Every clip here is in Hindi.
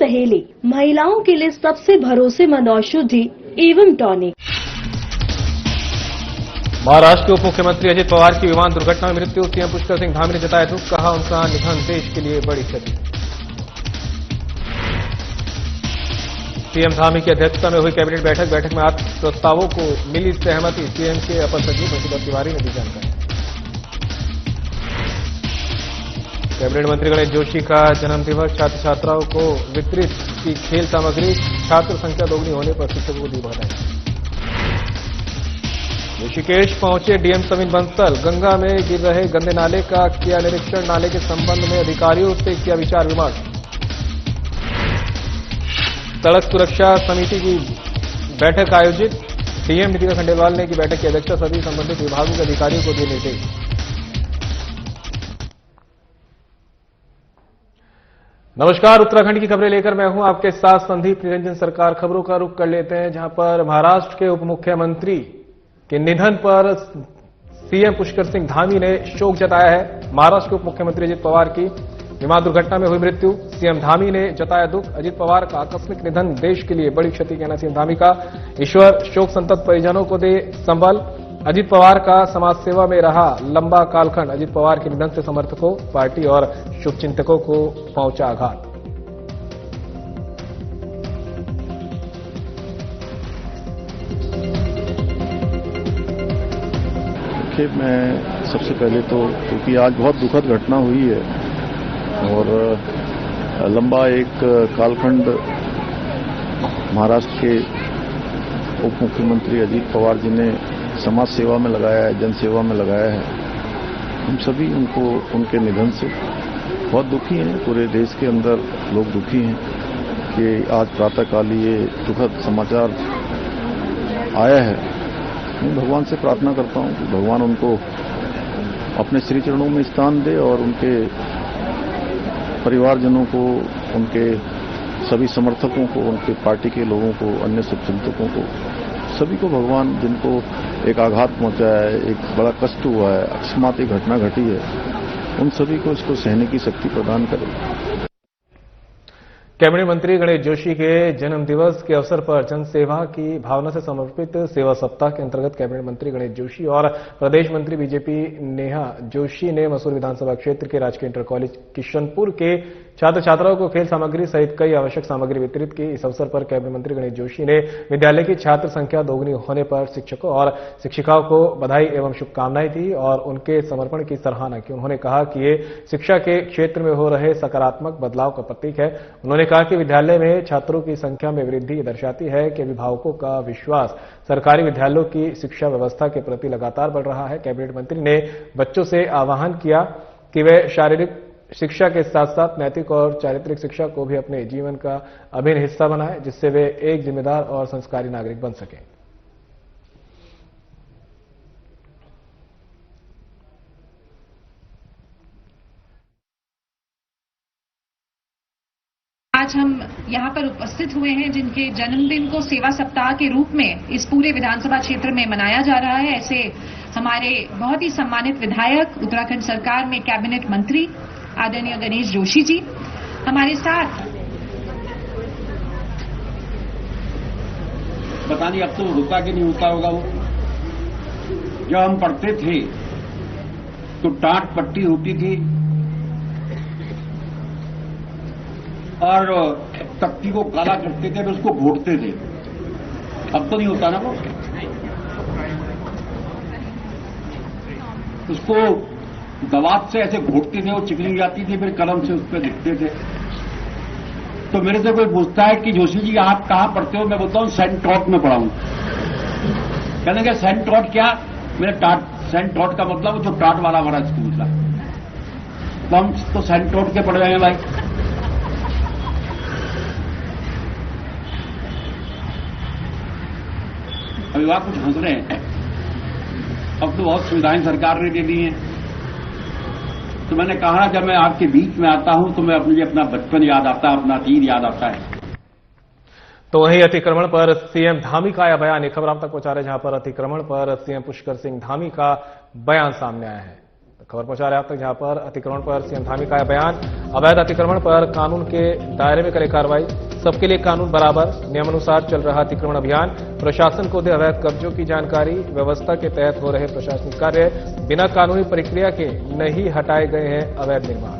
सहेली, महिलाओं के लिए सबसे भरोसेमंद औषधि एवं टॉनिक। महाराष्ट्र के उप मुख्यमंत्री अजित पवार की विमान दुर्घटना में मृत्यु। सीएम पुष्कर सिंह धामी ने जताया दुख, कहा उनका निधन देश के लिए बड़ी क्षति। सीएम धामी की अध्यक्षता में हुई कैबिनेट बैठक में 8 प्रस्तावों को मिली सहमति। सीएम के अपर सचिव बंशीधर तिवारी ने दी जानकारी। कैबिनेट मंत्री गणेश जोशी का जन्मदिवस, छात्र छात्राओं को वितरित की खेल सामग्री। छात्र संख्या दोगुनी होने पर शिक्षकों को दी बधाई। ऋषिकेश पहुंचे डीएम सविन बंसल, गंगा में गिर रहे गंदे नाले का किया निरीक्षण। नाले के संबंध में अधिकारियों से किया विचार विमर्श। सड़क सुरक्षा समिति की बैठक आयोजित। डीएम नितिका खंडेलवाल ने की बैठक की अध्यक्षता। सभी संबंधित विभागों के अधिकारियों को दिए निर्देश। नमस्कार, उत्तराखंड की खबरें लेकर मैं हूं आपके साथ संदीप निरंजन सरकार। खबरों का रुख कर लेते हैं, जहां पर महाराष्ट्र के उप मुख्यमंत्री के निधन पर सीएम पुष्कर सिंह धामी ने शोक जताया है। महाराष्ट्र के उप मुख्यमंत्री अजित पवार की विमान दुर्घटना में हुई मृत्यु। सीएम धामी ने जताया दुख, अजित पवार का आकस्मिक निधन देश के लिए बड़ी क्षति, कहना सीएम धामी का। ईश्वर शोक संतप्त परिजनों को दे संबल। अजित पवार का समाज सेवा में रहा लंबा कालखंड। अजित पवार के निधन से समर्थकों, पार्टी और शुभचिंतकों को पहुंचा आघात। मैं सबसे पहले तो, क्योंकि आज बहुत दुखद घटना हुई है और लंबा एक कालखंड महाराष्ट्र के उप मुख्यमंत्री अजित पवार जी ने समाज सेवा में लगाया है, जन सेवा में लगाया है। हम सभी उनको उनके निधन से बहुत दुखी हैं। पूरे देश के अंदर लोग दुखी हैं कि आज प्रातःकाल ये दुखद समाचार आया है। मैं भगवान से प्रार्थना करता हूं कि भगवान उनको अपने श्री चरणों में स्थान दे और उनके परिवारजनों को, उनके सभी समर्थकों को, उनके पार्टी के लोगों को, अन्य शुभचिंतकों को, सभी को भगवान, जिनको एक आघात पहुंचा है, एक बड़ा कष्ट हुआ है, अकस्मात एक घटना घटी है, उन सभी को इसको सहने की शक्ति प्रदान करे। कैबिनेट मंत्री गणेश जोशी के जन्म दिवस के अवसर पर जनसेवा की भावना से समर्पित सेवा सप्ताह के अंतर्गत कैबिनेट मंत्री गणेश जोशी और प्रदेश मंत्री बीजेपी नेहा जोशी ने मसूर विधानसभा क्षेत्र के राजकीय इंटर कॉलेज किशनपुर के छात्र छात्राओं को खेल सामग्री सहित कई आवश्यक सामग्री वितरित की। इस अवसर पर कैबिनेट मंत्री गणेश जोशी ने विद्यालय की छात्र संख्या दोगुनी होने पर शिक्षकों और शिक्षिकाओं को बधाई एवं शुभकामनाएं दी और उनके समर्पण की सराहना की। उन्होंने कहा कि ये शिक्षा के क्षेत्र में हो रहे सकारात्मक बदलाव का प्रतीक है। उन्होंने कहा कि विद्यालय में छात्रों की संख्या में वृद्धि दर्शाती है कि अभिभावकों का विश्वास सरकारी विद्यालयों की शिक्षा व्यवस्था के प्रति लगातार बढ़ रहा है। कैबिनेट मंत्री ने बच्चों से आह्वान किया कि वे शारीरिक शिक्षा के साथ साथ नैतिक और चारित्रिक शिक्षा को भी अपने जीवन का अभिन्न हिस्सा बनाएं, जिससे वे एक जिम्मेदार और संस्कारी नागरिक बन सकें। आज हम यहाँ पर उपस्थित हुए हैं जिनके जन्मदिन को सेवा सप्ताह के रूप में इस पूरे विधानसभा क्षेत्र में मनाया जा रहा है। ऐसे हमारे बहुत ही सम्मानित विधायक, उत्तराखंड सरकार में कैबिनेट मंत्री आदरणीय गणेश जोशी जी हमारे साथ। पता नहीं अब तो होता कि नहीं होता होगा। वो जब हम पढ़ते थे तो टाट पट्टी होती थी और तख्ती को काला करते थे, उसको घोटते थे। अब तो नहीं होता ना वो। उसको दवात से ऐसे घोटते थे, वो चिकनी जाती थी, फिर कलम से उस पर लिखते थे। तो मेरे से कोई पूछता है कि जोशी जी आप कहां पढ़ते हो? मैं बोलता हूं सेंट ट्रॉट में पढ़ा हूं। कहने के सेंट ट्रॉट क्या? मेरा टाट, सेंट ट्रॉट का मतलब जो टाट वाला हमारा स्कूल था। तो हम तो सेंट ट्रॉट के पढ़ रहे हैं भाई। अभिभावक कुछ हंस रहे हैं। अब तो बहुत सुविधाएं सरकार ने दे दी हैं। तो मैंने कहा जब मैं आपके बीच में आता हूं तो मैं मुझे अपना बचपन याद आता है, अपना तीर याद आता है। तो वहीं अतिक्रमण पर सीएम धामी का आया बयान। खबर आप तक पहुंचा रहे, जहां पर अतिक्रमण पर सीएम पुष्कर सिंह धामी का बयान सामने आया है। खबर पहुंचा रहे आप तक, जहां पर अतिक्रमण पर सीएम धामी का बयान। अवैध अतिक्रमण पर कानून के दायरे में करे कार्रवाई, सबके लिए कानून बराबर, नियमानुसार चल रहा अतिक्रमण अभियान। प्रशासन को दे अवैध कब्जों की जानकारी, व्यवस्था के तहत हो रहे प्रशासनिक कार्य, बिना कानूनी प्रक्रिया के नहीं हटाए गए हैं अवैध निर्माण।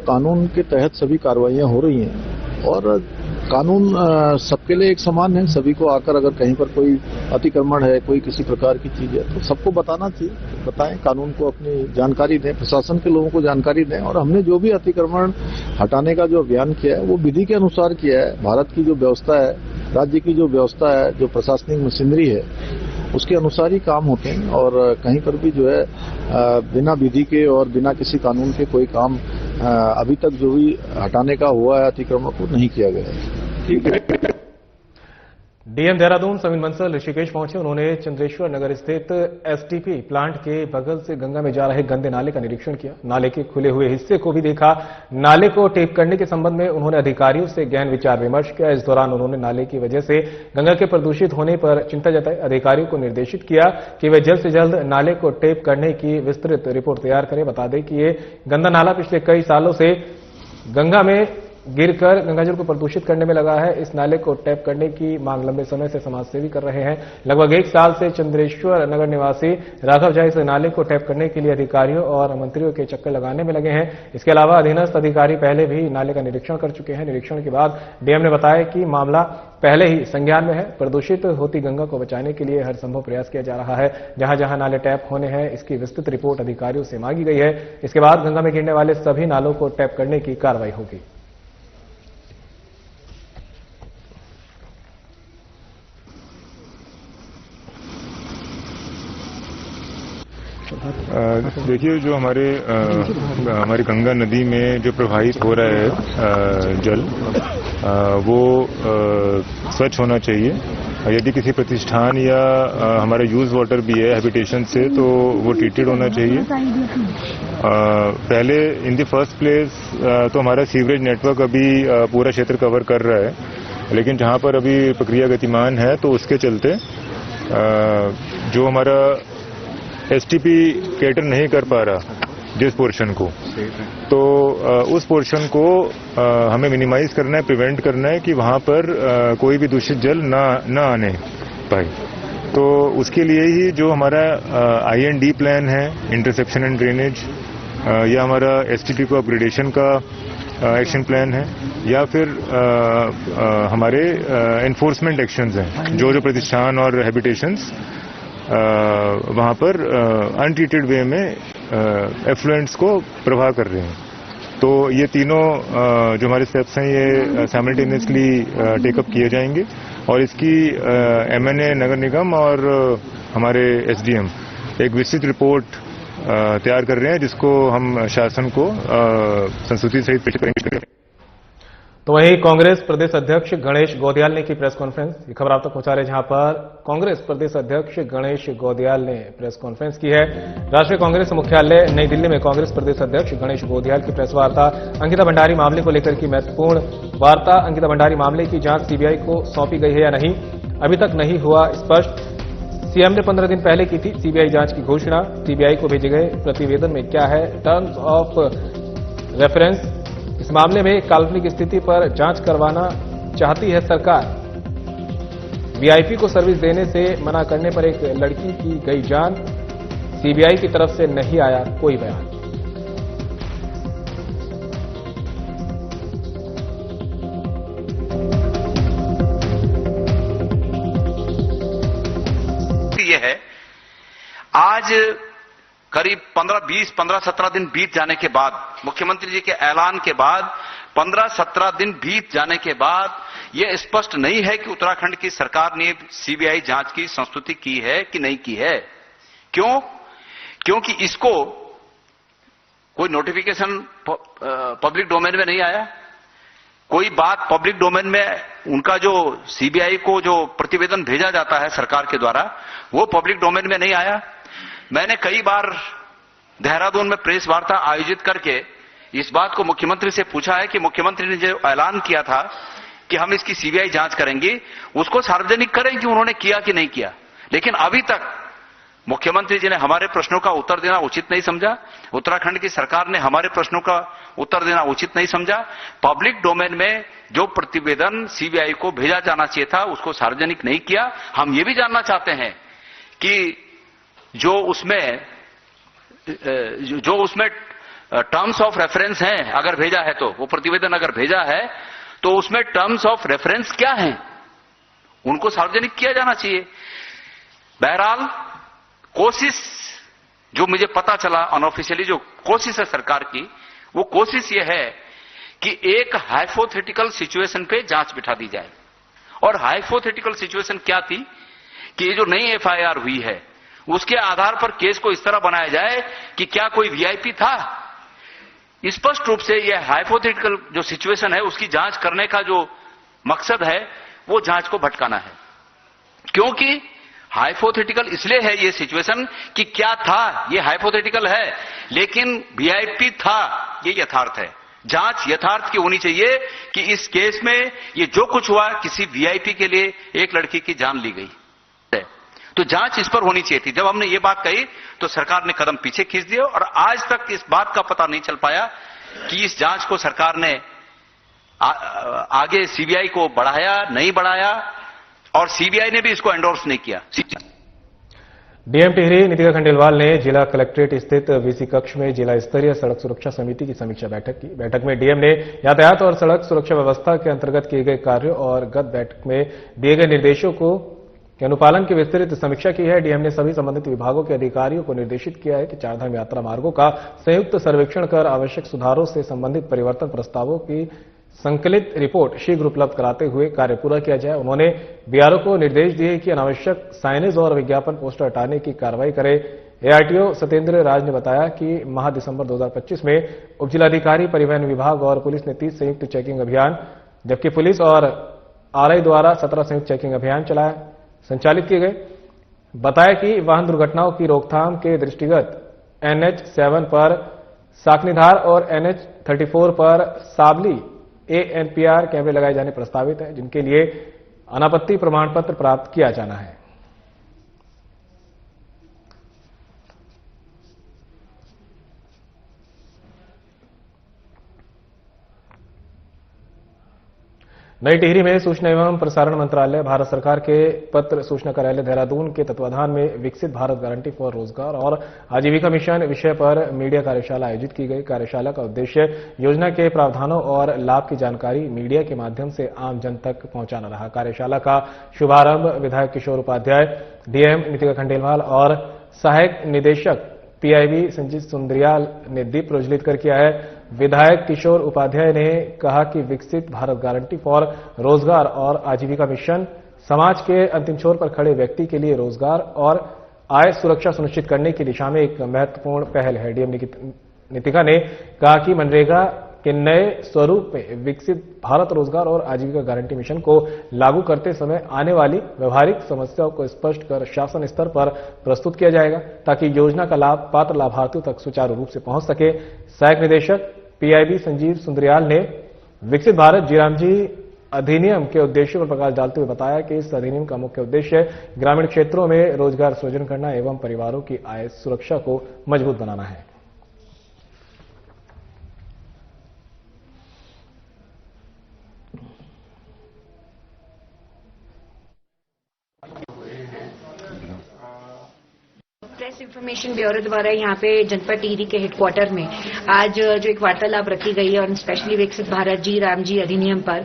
कानून के तहत सभी कार्रवाइयां हो रही हैं और कानून सबके लिए एक समान है। सभी को आकर अगर कहीं पर कोई अतिक्रमण है, कोई किसी प्रकार की चीज है, तो सबको बताना चाहिए, बताएं, कानून को अपनी जानकारी दें, प्रशासन के लोगों को जानकारी दें। और हमने जो भी अतिक्रमण हटाने का जो अभियान किया है वो विधि के अनुसार किया है। भारत की जो व्यवस्था है, राज्य की जो व्यवस्था है, जो प्रशासनिक मशीनरी है, उसके अनुसार ही काम होते हैं। और कहीं पर भी जो है बिना विधि के और बिना किसी कानून के कोई काम अभी तक जो भी हटाने का हुआ है अतिक्रमण को नहीं किया गया है। ठीक है। डीएम देहरादून सविन बंसल ऋषिकेश पहुंचे। उन्होंने चंद्रेश्वर नगर स्थित एसटीपी प्लांट के बगल से गंगा में जा रहे गंदे नाले का निरीक्षण किया। नाले के खुले हुए हिस्से को भी देखा। नाले को टेप करने के संबंध में उन्होंने अधिकारियों से गहन विचार विमर्श किया। इस दौरान उन्होंने नाले की वजह से गंगा के प्रदूषित होने पर चिंता जताई। अधिकारियों को निर्देशित किया कि वे जल्द से जल्द नाले को टेप करने की विस्तृत रिपोर्ट तैयार करें। बता दें कि ये गंदा नाला पिछले कई सालों से गंगा में गिरकर गंगाजल को प्रदूषित करने में लगा है। इस नाले को टैप करने की मांग लंबे समय से समाजसेवी कर रहे हैं। लगभग 1 साल से चंद्रेश्वर नगर निवासी राघव झा इस नाले को टैप करने के लिए अधिकारियों और मंत्रियों के चक्कर लगाने में लगे हैं। इसके अलावा अधीनस्थ अधिकारी पहले भी नाले का निरीक्षण कर चुके हैं। निरीक्षण के बाद डीएम ने बताया कि मामला पहले ही संज्ञान में है। प्रदूषित होती गंगा को बचाने के लिए हर संभव प्रयास किया जा रहा है। जहां जहां नाले टैप होने हैं इसकी विस्तृत रिपोर्ट अधिकारियों से मांगी गई है। इसके बाद गंगा में गिरने वाले सभी नालों को टैप करने की कार्रवाई होगी। देखिए, जो हमारी गंगा नदी में जो प्रवाहित हो रहा है जल, वो स्वच्छ होना चाहिए। यदि किसी प्रतिष्ठान या हमारा यूज वाटर भी है हैबिटेशन से, तो वो ट्रीटेड होना चाहिए। पहले इन द फर्स्ट प्लेस तो हमारा सीवरेज नेटवर्क अभी पूरा क्षेत्र कवर कर रहा है, लेकिन जहां पर अभी प्रक्रिया गतिमान है तो उसके चलते जो हमारा एसटीपी कैटर नहीं कर पा रहा जिस पोर्शन को, तो उस पोर्शन को हमें मिनिमाइज करना है, प्रिवेंट करना है कि वहां पर कोई भी दूषित जल ना आने पाए। तो उसके लिए ही जो हमारा IND प्लान है, इंटरसेप्शन एंड ड्रेनेज, या हमारा एसटीपी को अपग्रेडेशन का एक्शन प्लान है, या फिर हमारे एनफोर्समेंट एक्शंस हैं, जो प्रतिष्ठान और हैबिटेशंस वहां पर अनट्रीटेड वे में एफ्लुएंट्स को प्रवाह कर रहे हैं। तो ये तीनों जो हमारे स्टेप्स हैं ये साइमल्टेनियसली टेकअप किए जाएंगे और इसकी MNA नगर निगम और हमारे SDM एक विस्तृत रिपोर्ट तैयार कर रहे हैं, जिसको हम शासन को संस्तुति सहित पेश करेंगे। तो वहीं कांग्रेस प्रदेश अध्यक्ष गणेश गौदियाल ने की प्रेस कॉन्फ्रेंस। ये खबर आप तक पहुंचा रहे, जहां पर कांग्रेस प्रदेश अध्यक्ष गणेश गौदियाल ने प्रेस कॉन्फ्रेंस की है। राष्ट्रीय कांग्रेस मुख्यालय नई दिल्ली में कांग्रेस प्रदेश अध्यक्ष गणेश गौदियाल की प्रेस वार्ता। अंकिता भंडारी मामले को लेकर की महत्वपूर्ण वार्ता। अंकिता भंडारी मामले की जांच CBI को सौंपी गई है या नहीं, अभी तक नहीं हुआ स्पष्ट। सीएम ने 15 दिन पहले की थी CBI जांच की घोषणा। CBI को भेजे गए प्रतिवेदन में क्या है, टर्म्स ऑफ रेफरेंस। इस मामले में काल्पनिक स्थिति पर जांच करवाना चाहती है सरकार। VIP को सर्विस देने से मना करने पर एक लड़की की गई जान। CBI की तरफ से नहीं आया कोई बयान। ये है, आज करीब 15-17 दिन बीत जाने के बाद, मुख्यमंत्री जी के ऐलान के बाद 15-17 दिन बीत जाने के बाद यह स्पष्ट नहीं है कि उत्तराखंड की सरकार ने CBI जांच की संस्तुति की है कि नहीं की है। क्यों? क्योंकि इसको कोई नोटिफिकेशन पब्लिक डोमेन में नहीं आया, कोई बात पब्लिक डोमेन में, उनका जो CBI को जो प्रतिवेदन भेजा जाता है सरकार के द्वारा, वो पब्लिक डोमेन में नहीं आया। मैंने कई बार देहरादून में प्रेस वार्ता आयोजित करके इस बात को मुख्यमंत्री से पूछा है कि मुख्यमंत्री ने जो ऐलान किया था कि हम इसकी सीबीआई जांच करेंगे, उसको सार्वजनिक करें कि उन्होंने किया कि नहीं किया। लेकिन अभी तक मुख्यमंत्री जी ने हमारे प्रश्नों का उत्तर देना उचित नहीं समझा, उत्तराखंड की सरकार ने हमारे प्रश्नों का उत्तर देना उचित नहीं समझा। पब्लिक डोमेन में जो प्रतिवेदन सीबीआई को भेजा जाना चाहिए था उसको सार्वजनिक नहीं किया। हम ये भी जानना चाहते हैं कि जो उसमें टर्म्स ऑफ रेफरेंस हैं, अगर भेजा है तो वो प्रतिवेदन अगर भेजा है तो उसमें टर्म्स ऑफ रेफरेंस क्या हैं, उनको सार्वजनिक किया जाना चाहिए। बहरहाल कोशिश जो मुझे पता चला अनऑफिशियली जो कोशिश है सरकार की, वो कोशिश ये है कि एक हाइपोथेटिकल सिचुएशन पे जांच बिठा दी जाए। और हाइपोथेटिकल सिचुएशन क्या थी कि ये जो नई एफआईआर हुई है उसके आधार पर केस को इस तरह बनाया जाए कि क्या कोई वीआईपी था। स्पष्ट रूप से यह हाइपोथेटिकल जो सिचुएशन है उसकी जांच करने का जो मकसद है वो जांच को भटकाना है। क्योंकि हाइपोथेटिकल इसलिए है ये सिचुएशन कि क्या था, ये हाइपोथेटिकल है, लेकिन वीआईपी था ये यथार्थ है। जांच यथार्थ की होनी चाहिए कि इस केस में ये जो कुछ हुआ किसी वीआईपी के लिए एक लड़की की जान ली गई है, तो जांच इस पर होनी चाहिए थी। जब हमने ये बात कही तो सरकार ने कदम पीछे खींच दिया और आज तक इस बात का पता नहीं चल पाया कि इस जांच को सरकार ने आगे सीबीआई को बढ़ाया, नहीं बढ़ाया, और सीबीआई ने भी इसको एंडोर्स नहीं किया। डीएम टिहरी नितिका खंडेलवाल ने जिला कलेक्ट्रेट स्थित वीसी कक्ष में जिला स्तरीय सड़क सुरक्षा समिति की समीक्षा बैठक की। बैठक में डीएम ने यातायात और सड़क सुरक्षा व्यवस्था के अंतर्गत किए गए कार्यों और गत बैठक में दिए गए निर्देशों के अनुपालन की विस्तृत समीक्षा की है। डीएम ने सभी संबंधित विभागों के अधिकारियों को निर्देशित किया है कि चारधाम यात्रा मार्गों का संयुक्त सर्वेक्षण कर आवश्यक सुधारों से संबंधित परिवर्तन प्रस्तावों की संकलित रिपोर्ट शीघ्र उपलब्ध कराते हुए कार्य पूरा किया जाए। उन्होंने बीआरओ को निर्देश दिए कि अनावश्यक साइनेज और विज्ञापन पोस्टर हटाने की कार्रवाई करे। एआरटीओ सत्येंद्र राज ने बताया कि माह दिसंबर 2025 में उपजिलाधिकारी परिवहन विभाग और पुलिस ने 30 संयुक्त चेकिंग अभियान, जबकि पुलिस और आरआई द्वारा 17 संयुक्त चेकिंग अभियान संचालित किए गए। बताया कि वाहन दुर्घटनाओं की रोकथाम के दृष्टिगत NH7 पर साकनीधार और NH34 पर साबली ANPR कैमरे लगाए जाने प्रस्तावित है, जिनके लिए अनापत्ति प्रमाण पत्र प्राप्त किया जाना है। नई टिहरी में सूचना एवं प्रसारण मंत्रालय, भारत सरकार के पत्र सूचना कार्यालय देहरादून के तत्वाधान में विकसित भारत गारंटी फॉर रोजगार और आजीविका मिशन विषय पर मीडिया कार्यशाला आयोजित की गई। कार्यशाला का उद्देश्य योजना के प्रावधानों और लाभ की जानकारी मीडिया के माध्यम से आम जन तक पहुंचाना रहा। कार्यशाला का शुभारंभ विधायक किशोर उपाध्याय, डीएम नितिका खंडेलवाल और सहायक निदेशक पीआईबी संजीव सुंदरियाल ने दीप प्रज्वलित कर किया है। विधायक किशोर उपाध्याय ने कहा कि विकसित भारत गारंटी फॉर रोजगार और आजीविका मिशन समाज के अंतिम छोर पर खड़े व्यक्ति के लिए रोजगार और आय सुरक्षा सुनिश्चित करने की दिशा में एक महत्वपूर्ण पहल है। डीएम नितिका ने कहा कि मनरेगा के नए स्वरूप में विकसित भारत रोजगार और आजीविका गारंटी मिशन को लागू करते समय आने वाली व्यवहारिक समस्याओं को स्पष्ट कर शासन स्तर पर प्रस्तुत किया जाएगा, ताकि योजना का लाभ पात्र लाभार्थियों तक सुचारू रूप से पहुंच सके। सहायक निदेशक पीआईबी संजीव सुंदरियाल ने विकसित भारत जीरामजी अधिनियम के उद्देश्यों पर प्रकाश डालते हुए बताया कि इस अधिनियम का मुख्य उद्देश्य ग्रामीण क्षेत्रों में रोजगार सृजन करना एवं परिवारों की आय सुरक्षा को मजबूत बनाना है। प्रेस इंफॉर्मेशन ब्यूरो द्वारा यहाँ पे जनपद टिहरी के हेडक्वार्टर में आज जो एक वार्तालाप रखी गई है और स्पेशली विकसित भारत जी राम जी अधिनियम पर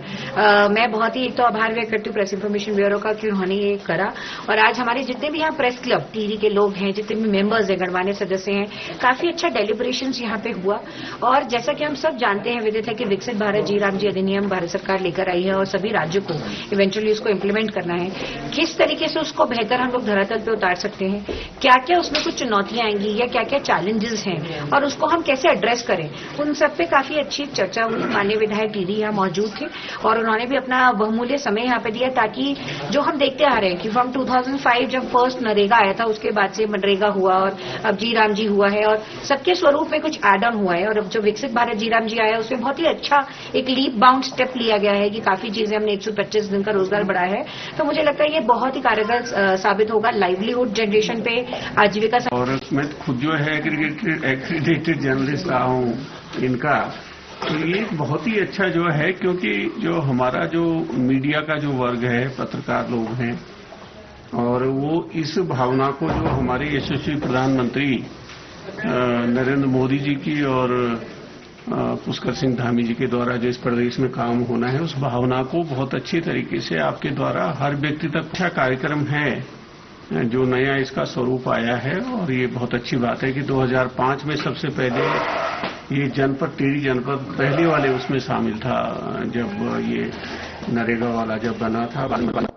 मैं बहुत ही एक तो आभार व्यक्त करती हूँ प्रेस इंफॉर्मेशन ब्यूरो का कि उन्होंने ये करा। और आज हमारे जितने भी यहाँ प्रेस क्लब टिहरी के लोग हैं, जितने भी मेंबर्स हैं, गणमान्य सदस्य हैं, काफी अच्छा डेलिब्रेशन यहाँ पे हुआ। और जैसा कि हम सब जानते हैं, विदित है कि विकसित भारत जी राम जी अधिनियम भारत सरकार लेकर आई है और सभी राज्यों को इवेंचुअली उसको इम्प्लीमेंट करना है। किस तरीके से उसको बेहतर हम लोग धरातल पे उतार सकते हैं, क्या क्या उसमें कुछ चुनौतियां आएंगी या क्या क्या चैलेंजेस हैं और उसको हम कैसे एड्रेस करें, उन सब पे काफी अच्छी चर्चा हुई। माननीय विधायक दीदी यहाँ मौजूद थे और उन्होंने भी अपना बहुमूल्य समय यहाँ पे दिया, ताकि जो हम देखते आ रहे हैं कि फ्रॉम 2005 जब फर्स्ट नरेगा आया था, उसके बाद से मनरेगा हुआ और अब जी राम जी हुआ है और सबके स्वरूप में कुछ एड ऑन हुआ है। और अब जो विकसित भारत जी राम जी आया उसमें बहुत ही अच्छा एक लीप बाउंड स्टेप लिया गया है कि काफी चीजें हमने 125 दिन का रोजगार बढ़ाया है। तो मुझे लगता है ये बहुत ही कारगर साबित होगा लाइवलीहुड जनरेशन पे, आजीविका। और मैं खुद जो है एक्रीडेटेड जर्नलिस्ट रहा हूँ इनका, तो ये बहुत ही अच्छा जो है, क्योंकि जो हमारा जो मीडिया का जो वर्ग है, पत्रकार लोग हैं, और वो इस भावना को जो हमारे यशस्वी प्रधानमंत्री नरेंद्र मोदी जी की और पुष्कर सिंह धामी जी के द्वारा जो इस प्रदेश में काम होना है, उस भावना को बहुत अच्छी तरीके से आपके द्वारा हर व्यक्ति तक अच्छा कार्यक्रम है जो नया इसका स्वरूप आया है। और ये बहुत अच्छी बात है कि 2005 में सबसे पहले ये जनपद, टिहरी जनपद पहले वाले उसमें शामिल था जब ये नरेगा वाला जब बना था।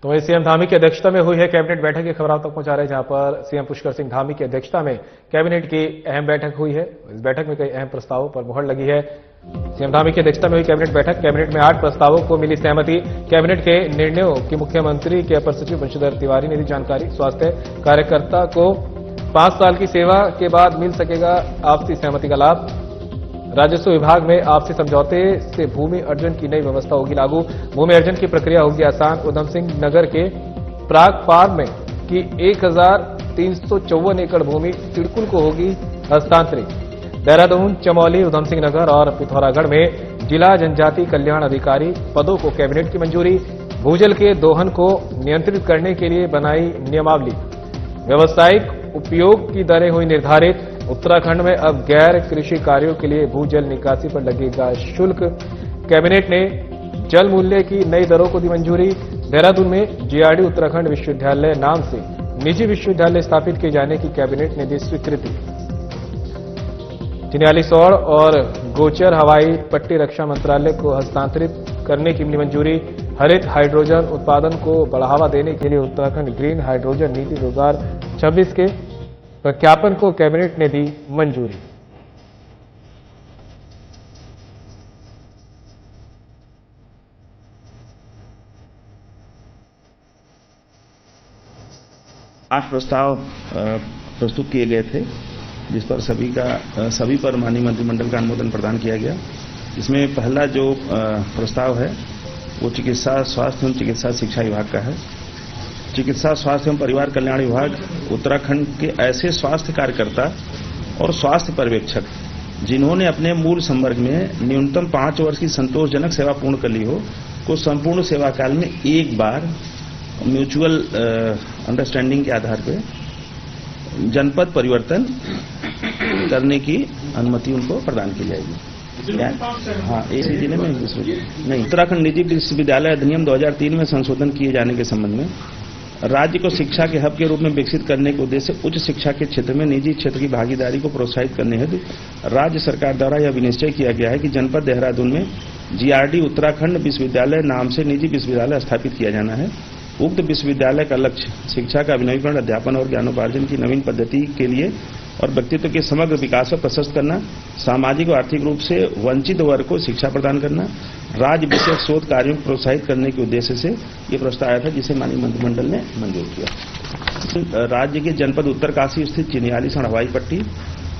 तो वही सीएम धामी की अध्यक्षता में हुई है कैबिनेट बैठक की खबर आप तक पहुंचा रहे हैं, जहां पर सीएम पुष्कर सिंह धामी की अध्यक्षता में कैबिनेट की अहम बैठक हुई है। इस बैठक में कई अहम प्रस्तावों पर मुहर लगी है। सीएम धामी की अध्यक्षता में हुई कैबिनेट बैठक, कैबिनेट में 8 प्रस्तावों को मिली सहमति। कैबिनेट के निर्णयों की मुख्यमंत्री के अपर सचिव बंशीधर तिवारी ने दी जानकारी। स्वास्थ्य कार्यकर्ता को 5 साल की सेवा के बाद मिल सकेगा आपसी सहमति का लाभ। राजस्व विभाग में आपसी समझौते से भूमि अर्जन की नई व्यवस्था होगी लागू। भूमि अर्जन की प्रक्रिया होगी आसान। उधम सिंह नगर के प्राग फार्म में की 1354 एकड़ भूमि सिडकुल को होगी हस्तांतरित। देहरादून, चमोली, उधम सिंह नगर और पिथौरागढ़ में जिला जनजाति कल्याण अधिकारी पदों को कैबिनेट की मंजूरी। भूजल के दोहन को नियंत्रित करने के लिए बनाई नियमावली। व्यावसायिक उपयोग की दरें हुई निर्धारित। उत्तराखंड में अब गैर कृषि कार्यों के लिए भूजल निकासी पर लगेगा शुल्क। कैबिनेट ने जल मूल्य की नई दरों को दी मंजूरी। देहरादून में जीआरडी उत्तराखंड विश्वविद्यालय नाम से निजी विश्वविद्यालय स्थापित किए जाने की कैबिनेट ने दी स्वीकृति। चिन्यालीसौड़ और गोचर हवाई पट्टी रक्षा मंत्रालय को हस्तांतरित करने की मिली मंजूरी। हरित हाइड्रोजन उत्पादन को बढ़ावा देने के लिए उत्तराखंड ग्रीन हाइड्रोजन नीति 2026 के प्रख्यापन को कैबिनेट ने दी मंजूरी। आठ प्रस्ताव प्रस्तुत किए गए थे, जिस पर सभी पर माननीय मंत्रिमंडल का अनुमोदन प्रदान किया गया। इसमें पहला जो प्रस्ताव है वो चिकित्सा स्वास्थ्य एवं चिकित्सा शिक्षा विभाग का है। चिकित्सा स्वास्थ्य एवं परिवार कल्याण विभाग उत्तराखंड के ऐसे स्वास्थ्य कार्यकर्ता और स्वास्थ्य पर्यवेक्षक जिन्होंने अपने मूल संवर्ग में न्यूनतम 5 वर्ष की संतोषजनक सेवा पूर्ण कर ली हो, को संपूर्ण सेवा काल में एक बार म्यूचुअल अंडरस्टैंडिंग के आधार पर जनपद परिवर्तन करने की अनुमति उनको प्रदान की जाएगी। हाँ, एक ही जिले में नहीं। उत्तराखंड निजी विश्वविद्यालय अधिनियम 2003 में संशोधन किए जाने के संबंध में राज्य को शिक्षा के हब के रूप में विकसित करने के उद्देश्य से उच्च शिक्षा के क्षेत्र में निजी क्षेत्र की भागीदारी को प्रोत्साहित करने हेतु राज्य सरकार द्वारा यह विनिश्चय किया गया है कि जनपद देहरादून में जीआरडी उत्तराखंड विश्वविद्यालय नाम से निजी विश्वविद्यालय स्थापित किया जाना है। उक्त विश्वविद्यालय का लक्ष्य शिक्षा का अभिनवीकरण, अध्यापन और ज्ञानोपार्जन की नवीन पद्धति के लिए और व्यक्तित्व के समग्र विकास को प्रशस्त करना, सामाजिक और आर्थिक रूप से वंचित वर्ग को शिक्षा प्रदान करना, राज्य विषयक शोध कार्यों को प्रोत्साहित करने के उद्देश्य से ये प्रस्ताव आया था, जिसे माननीय मंत्रिमंडल ने मंजूर किया। राज्य के जनपद उत्तरकाशी स्थित चिन्यालीसौड़ हवाई पट्टी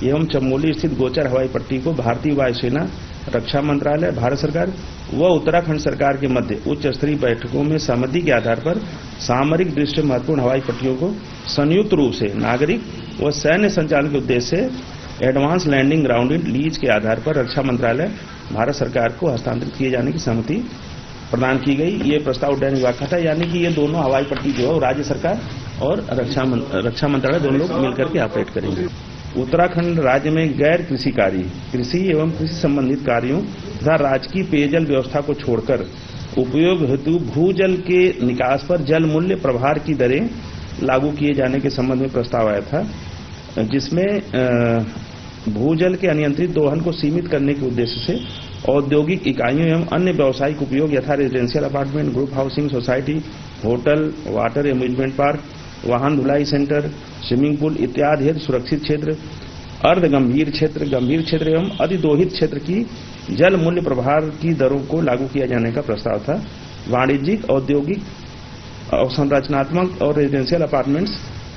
एवं चमोली स्थित गोचर हवाई पट्टी को भारतीय वायुसेना, रक्षा मंत्रालय, भारत सरकार व उत्तराखंड सरकार के मध्य उच्च स्तरीय बैठकों में सहमति के आधार पर सामरिक दृष्टि महत्वपूर्ण हवाई पट्टियों को संयुक्त रूप से नागरिक व सैन्य संचालन के उद्देश्य से एडवांस लैंडिंग ग्राउंड लीज के आधार पर रक्षा मंत्रालय, भारत सरकार को हस्तांतरित किए जाने की सहमति प्रदान की गई। ये प्रस्ताव उड्डयन विभाग का था, यानी कि ये दोनों हवाई पट्टी जो है राज्य सरकार और रक्षा मंत्रालय दोनों लोग मिलकर के ऑपरेट करेंगे। उत्तराखंड राज्य में गैर कृषि कार्य, कृषि एवं कृषि संबंधित कार्यों तथा राजकीय पेयजल व्यवस्था को छोड़कर उपयोग हेतु भूजल के निकास पर जल मूल्य प्रभार की दरें लागू किए जाने के संबंध में प्रस्ताव आया था, जिसमें भूजल के अनियंत्रित दोहन को सीमित करने के उद्देश्य से औद्योगिक इकाइयों एवं अन्य व्यावसायिक उपयोग यथा residential apartment, group housing society, hotel, water amusement park वाहन धुलाई सेंटर, स्विमिंग पूल इत्यादि हेतु सुरक्षित क्षेत्र, अर्ध गंभीर क्षेत्र, गंभीर क्षेत्र एवं अधिदोहित क्षेत्र की जल मूल्य प्रभार की दरों को लागू किया जाने का प्रस्ताव था। वाणिज्यिक, औद्योगिक, संरचनात्मक और residential apartments,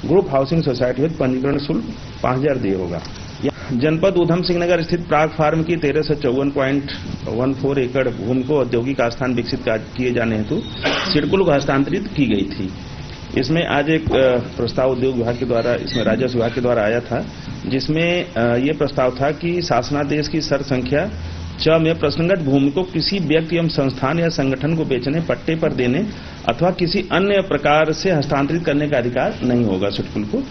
group housing society हेतु पंजीकरण शुल्क 5,000 दिए होगा। जनपद उधम सिंह नगर स्थित प्राग फार्म की 1354.14 एकड़ भूमि को औद्योगिक आस्थान विकसित किए जाने हेतु सिडकुल को हस्तांतरित की गई थी। इसमें आज एक प्रस्ताव उद्योग विभाग के द्वारा, इसमें राजस्व विभाग के द्वारा आया था, जिसमें ये प्रस्ताव था कि शासनादेश की सर संख्या 6 में प्रसंगत भूमि को किसी व्यक्ति एवं संस्थान या संगठन को बेचने, पट्टे पर देने अथवा किसी अन्य प्रकार से हस्तांतरित करने का अधिकार नहीं होगा सिडकुल को।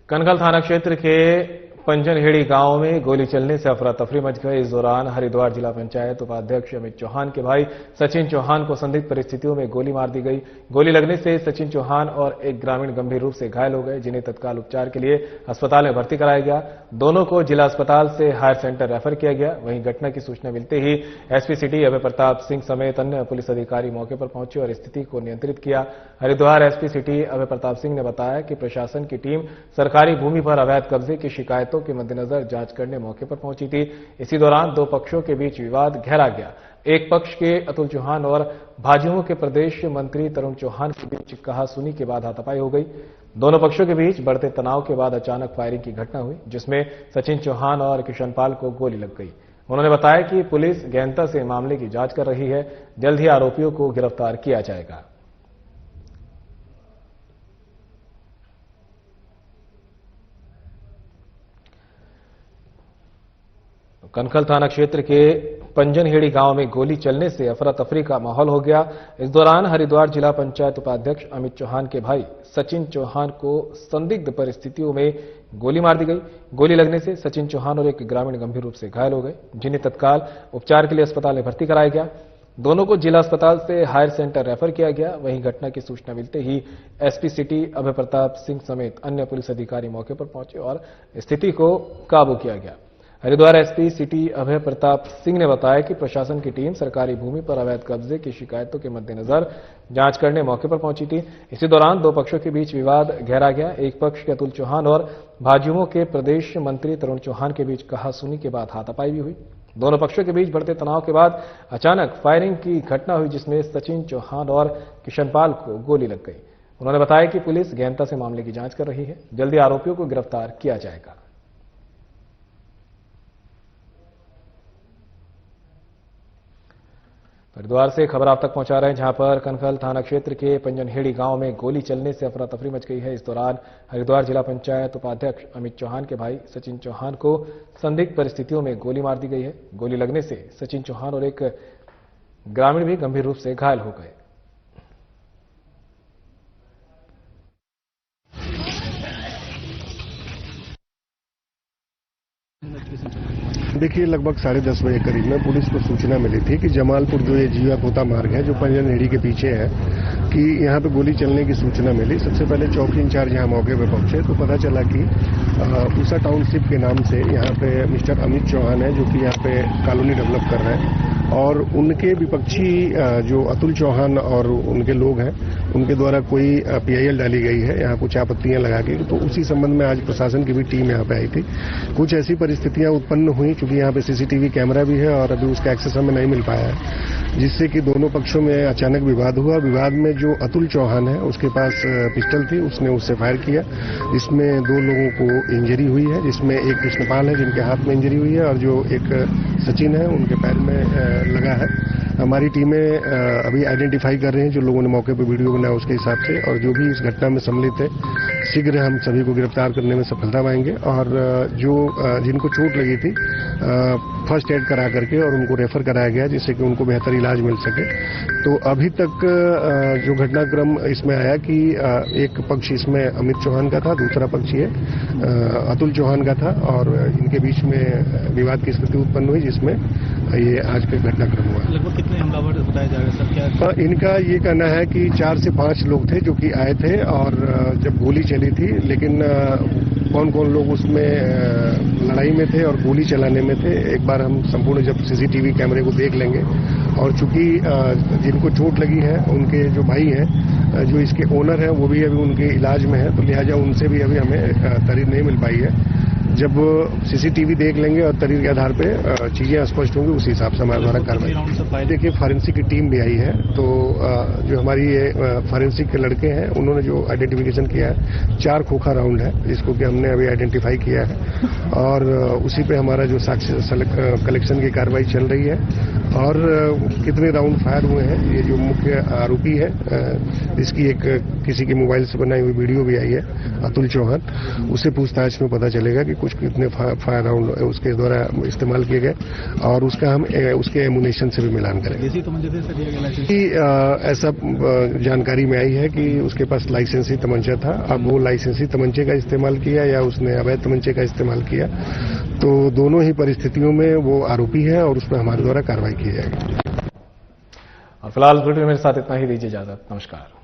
कनखल थाना क्षेत्र के पंजनहेड़ी गांव में गोली चलने से अफरा तफरी मच गई। इस दौरान हरिद्वार जिला पंचायत उपाध्यक्ष अमित चौहान के भाई सचिन चौहान को संदिग्ध परिस्थितियों में गोली मार दी गई। गोली लगने से सचिन चौहान और एक ग्रामीण गंभीर रूप से घायल हो गए, जिन्हें तत्काल उपचार के लिए अस्पताल में भर्ती कराया गया। दोनों को जिला अस्पताल से हायर सेंटर रेफर किया गया। वहीं घटना की सूचना मिलते ही एसपी सिटी अभय प्रताप सिंह समेत अन्य पुलिस अधिकारी मौके पर पहुंचे और स्थिति को नियंत्रित किया। हरिद्वार एसपी सिटी अभय प्रताप सिंह ने बताया कि प्रशासन की टीम सरकारी भूमि पर अवैध कब्जे की शिकायतों के मद्देनजर जांच करने मौके पर पहुंची थी। इसी दौरान दो पक्षों के बीच विवाद गहरा गया। एक पक्ष के अतुल चौहान और भाजयुमो के प्रदेश मंत्री तरुण चौहान के बीच कहासुनी के बाद हाथापाई हो गई। दोनों पक्षों के बीच बढ़ते तनाव के बाद अचानक फायरिंग की घटना हुई, जिसमें सचिन चौहान और किशनपाल को गोली लग गई। उन्होंने बताया कि पुलिस गहनता से मामले की जांच कर रही है। जल्द ही आरोपियों को गिरफ्तार किया जाएगा। कनखल थाना क्षेत्र के पंजनहेड़ी गांव में गोली चलने से अफरा तफरी का माहौल हो गया। इस दौरान हरिद्वार जिला पंचायत उपाध्यक्ष अमित चौहान के भाई सचिन चौहान को संदिग्ध परिस्थितियों में गोली मार दी गई। गोली लगने से सचिन चौहान और एक ग्रामीण गंभीर रूप से घायल हो गए, जिन्हें तत्काल उपचार के लिए अस्पताल में भर्ती कराया गया। दोनों को जिला अस्पताल से हायर सेंटर रेफर किया गया। वहीं घटना की सूचना मिलते ही एसपी सिटी अभय प्रताप सिंह समेत अन्य पुलिस अधिकारी मौके पर पहुंचे और स्थिति को काबू किया गया। हरिद्वार एसपी सिटी अभय प्रताप सिंह ने बताया कि प्रशासन की टीम सरकारी भूमि पर अवैध कब्जे की शिकायतों के मद्देनजर जांच करने मौके पर पहुंची थी। इसी दौरान दो पक्षों के बीच विवाद गहरा गया। एक पक्ष के अतुल चौहान और भाजयुमो के प्रदेश मंत्री तरुण चौहान के बीच कहासुनी के बाद हाथापाई भी हुई। दोनों पक्षों के बीच बढ़ते तनाव के बाद अचानक फायरिंग की घटना हुई, जिसमें सचिन चौहान और किशनपाल को गोली लग गई। उन्होंने बताया कि पुलिस गहनता से मामले की जांच कर रही है। जल्दी आरोपियों को गिरफ्तार किया जाएगा। हरिद्वार से खबर आप तक पहुंचा रहे हैं, जहां पर कनखल थाना क्षेत्र के पंजनहेड़ी गांव में गोली चलने से अफरा तफरी मच गई है। इस दौरान हरिद्वार जिला पंचायत उपाध्यक्ष अमित चौहान के भाई सचिन चौहान को संदिग्ध परिस्थितियों में गोली मार दी गई है। गोली लगने से सचिन चौहान और एक ग्रामीण भी गंभीर रूप से घायल हो गए। देखिए, लगभग 10:30 बजे करीब में पुलिस को सूचना मिली थी कि जमालपुर जो ये जीवा पोता मार्ग है जो पंजनहेड़ी के पीछे है, कि यहाँ पे गोली चलने की सूचना मिली। सबसे पहले चौकी इंचार्ज यहाँ मौके पे पहुंचे तो पता चला कि पूसा टाउनशिप के नाम से यहाँ पे मिस्टर अमित चौहान है, जो कि यहाँ पे कॉलोनी डेवलप कर रहे हैं, और उनके विपक्षी जो अतुल चौहान और उनके लोग हैं, उनके द्वारा कोई PIL डाली गई है यहाँ कुछ आपत्तियां लगा के। तो उसी संबंध में आज प्रशासन की भी टीम यहाँ पे आई थी। कुछ ऐसी परिस्थितियां उत्पन्न हुई, क्योंकि यहाँ पे CCTV कैमरा भी है और अभी उसका एक्सेस हमें नहीं मिल पाया है, जिससे कि दोनों पक्षों में अचानक विवाद हुआ। विवाद में जो अतुल चौहान है उसके पास पिस्टल थी, उसने उससे फायर किया, जिसमें 2 लोगों को इंजरी हुई है, जिसमें एक कृष्णपाल है जिनके हाथ में इंजरी हुई है और जो एक सचिन है उनके पैर में लगा है। हमारी टीमें अभी आइडेंटिफाई कर रही हैं जो लोगों ने मौके पर वीडियो बनाया उसके हिसाब से, और जो भी इस घटना में सम्मिलित है शीघ्र हम सभी को गिरफ्तार करने में सफलता पाएंगे। और जो जिनको चोट लगी थी फर्स्ट एड करा करके और उनको रेफर कराया गया, जिससे कि उनको बेहतर इलाज मिल सके। तो अभी तक जो घटनाक्रम इसमें आया कि एक पक्ष इसमें अमित चौहान का था, दूसरा पक्ष ये अतुल चौहान का था, और इनके बीच में विवाद की स्थिति उत्पन्न हुई, जिसमें ये आज का घटनाक्रम हुआ। लगभग कितने हमलावर बताया जा रहा है सर, क्या? इनका ये कहना है कि 4 से 5 लोग थे जो कि आए थे और जब गोली चली थी, लेकिन कौन कौन लोग उसमें लड़ाई में थे और गोली चलाने में थे, एक बार हम संपूर्ण जब सीसीटीवी कैमरे को देख लेंगे। और चूंकि जिनको चोट लगी है उनके जो भाई हैं, जो इसके ओनर हैं, वो भी अभी उनके इलाज में है, तो लिहाजा उनसे भी अभी हमें तरीर नहीं मिल पाई है। जब सीसीटीवी देख लेंगे और तरीर के आधार पे चीजें स्पष्ट होंगी, उसी हिसाब से हमारे द्वारा कार्रवाई। देखिए, फॉरेंसिक की टीम भी आई है, तो जो हमारी ये फॉरेंसिक के लड़के हैं उन्होंने जो आइडेंटिफिकेशन किया है, 4 खोखा राउंड है जिसको कि हमने अभी आइडेंटिफाई किया है और उसी पे हमारा जो साक्ष्य कलेक्शन की कार्रवाई चल रही है। और कितने राउंड फायर हुए हैं, ये जो मुख्य आरोपी है, इसकी एक किसी के मोबाइल से बनाई हुई वीडियो भी आई है, अतुल चौहान, उससे पूछताछ में पता चलेगा कि कुछ कितने फायर राउंड उसके द्वारा इस्तेमाल किए गए और उसका हम उसके एमुनेशन से भी मिलान करेंगे। ऐसा जानकारी में आई है कि उसके पास लाइसेंसी तमंचा था। अब वो लाइसेंसी तमंचे का इस्तेमाल किया या उसने अवैध तमंचे का इस्तेमाल किया, तो दोनों ही परिस्थितियों में वो आरोपी है और उस पर हमारे द्वारा कार्रवाई की जाएगी। फिलहाल वीडियो मेरे साथ इतना ही, दीजिए इजाजत, नमस्कार।